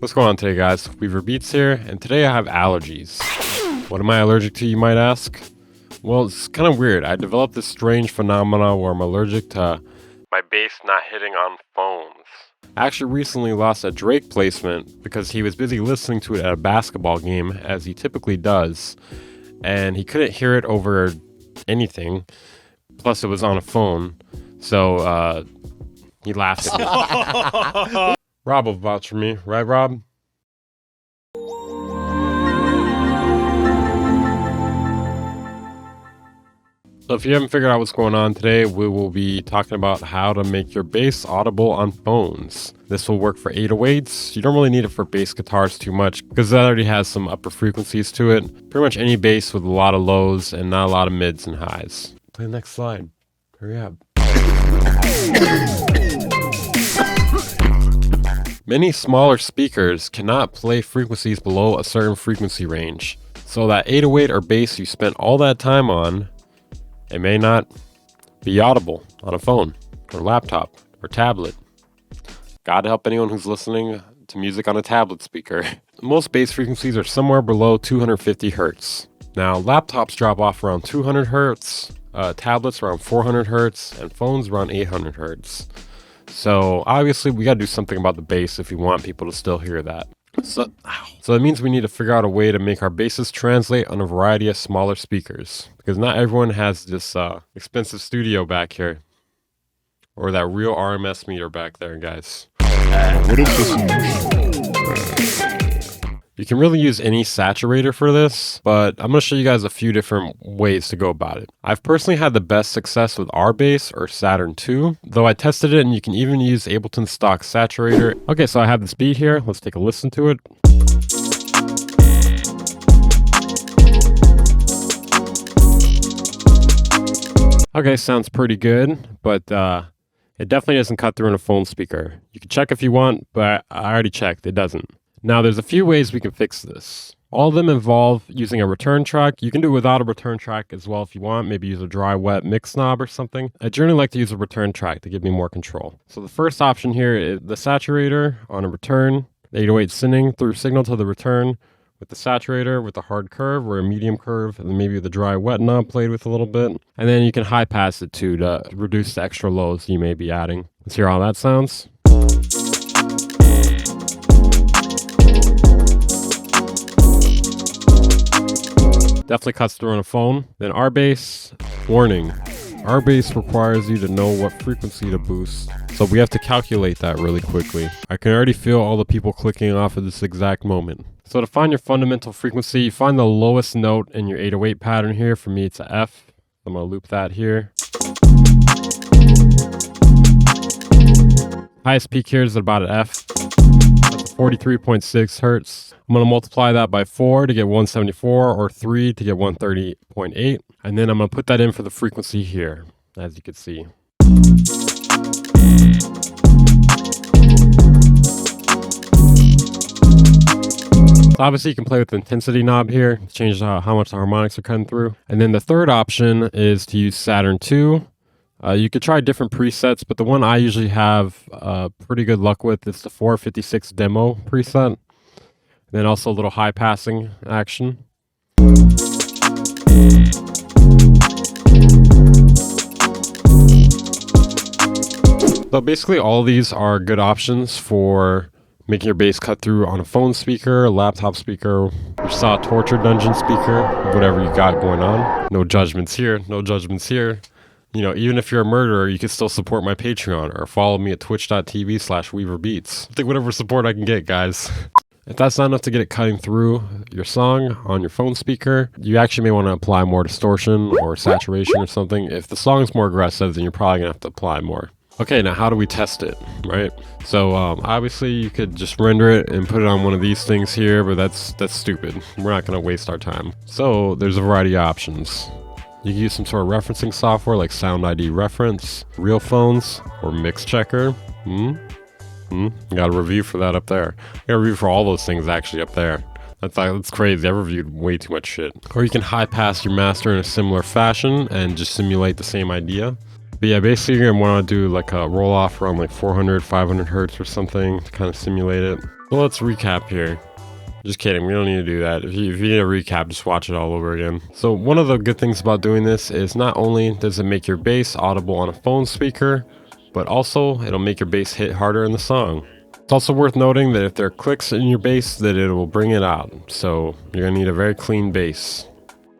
What's going on today, guys? Weaver Beats here, and today I have allergies. What am I allergic to, you might ask? Well, it's kind of weird. I developed this strange phenomena where I'm allergic to my bass not hitting on phones. I actually recently lost a Drake placement because he was busy listening to it at a basketball game, as he typically does, and he couldn't hear it over anything. Plus, it was on a phone, so he laughed at me. Rob will vouch for me, right, Rob? So if you haven't figured out what's going on today, we will be talking about how to make your bass audible on phones. This will work for 808s. You don't really need it for bass guitars too much because that already has some upper frequencies to it. Pretty much any bass with a lot of lows and not a lot of mids and highs. Play the next slide. Hurry up. Many smaller speakers cannot play frequencies below a certain frequency range. So that 808 or bass you spent all that time on, it may not be audible on a phone or laptop or tablet. God help anyone who's listening to music on a tablet speaker. Most bass frequencies are somewhere below 250 hertz. Now, laptops drop off around 200 hertz, tablets around 400 hertz, and phones around 800 hertz. So obviously we got to do something about the bass if we want people to still hear that. So that means we need to figure out a way to make our basses translate on a variety of smaller speakers, because not everyone has this expensive studio back here, or that real RMS meter back there, guys. What is this? You can really use any saturator for this, but I'm going to show you guys a few different ways to go about it. I've personally had the best success with RBASS or SATURN 2, though I tested it and you can even use Ableton stock saturator. Okay, so I have this beat here. Let's take a listen to it. Okay, sounds pretty good, but it definitely doesn't cut through in a phone speaker. You can check if you want, but I already checked, it doesn't. Now, there's a few ways we can fix this. All of them involve using a return track. You can do it without a return track as well if you want. Maybe use a dry wet mix knob or something. I generally like to use a return track to give me more control. So the first option here is the saturator on a return, the 808 sending through signal to the return with the saturator with a hard curve or a medium curve, and then maybe the dry wet knob played with a little bit. And then you can high pass it too to reduce the extra lows you may be adding. Let's hear how that sounds. Definitely cuts through on a phone. Then RBASS, warning. RBASS requires you to know what frequency to boost. So we have to calculate that really quickly. I can already feel all the people clicking off at this exact moment. So to find your fundamental frequency, you find the lowest note in your 808 pattern here. For me, it's a F. I'm going to loop that here. Highest peak here is about an F. That's 43.6 hertz. I'm going to multiply that by 4 to get 174, or 3 to get 130.8. And then I'm going to put that in for the frequency here, as you can see. So obviously you can play with the intensity knob here, change how much the harmonics are cutting through. And then the third option is to use SATURN 2. You could try different presets, but the one I usually have pretty good luck with is the 456 demo preset. And then also a little high passing action. So basically all these are good options for making your bass cut through on a phone speaker, a laptop speaker, your Saw Torture Dungeon speaker, whatever you got going on. No judgments here, no judgments here. You know, even if you're a murderer, you can still support my Patreon or follow me at twitch.tv/WeaverBeats. I'll take whatever support I can get, guys. If that's not enough to get it cutting through your song on your phone speaker, you actually may want to apply more distortion or saturation or something. If the song's more aggressive, then you're probably going to have to apply more. Okay, now how do we test it, right? So obviously you could just render it and put it on one of these things here, but that's stupid. We're not going to waste our time. So there's a variety of options. You can use some sort of referencing software like Sound ID Reference, Real Phones, or Mix Checker. Got a review for that up there. I got a review for all those things actually up there. That's crazy. I've reviewed way too much shit. Or you can high pass your master in a similar fashion and just simulate the same idea. But yeah, basically you're gonna want to do like a roll off around like 400, 500 hertz or something to kind of simulate it. So let's recap here. Just kidding, we don't need to do that. If you need a recap, just watch it all over again. So one of the good things about doing this is not only does it make your bass audible on a phone speaker, but also it'll make your bass hit harder in the song. It's also worth noting that if there are clicks in your bass, that it will bring it out. So you're gonna need a very clean bass.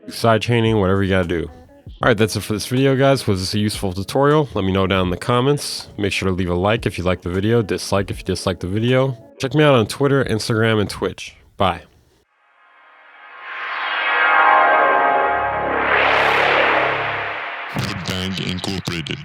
Side chaining, whatever you gotta do. Alright, that's it for this video, guys. Was this a useful tutorial? Let me know down in the comments. Make sure to leave a like if you liked the video, dislike if you disliked the video. Check me out on Twitter, Instagram, and Twitch. Bye. The Band Incorporated.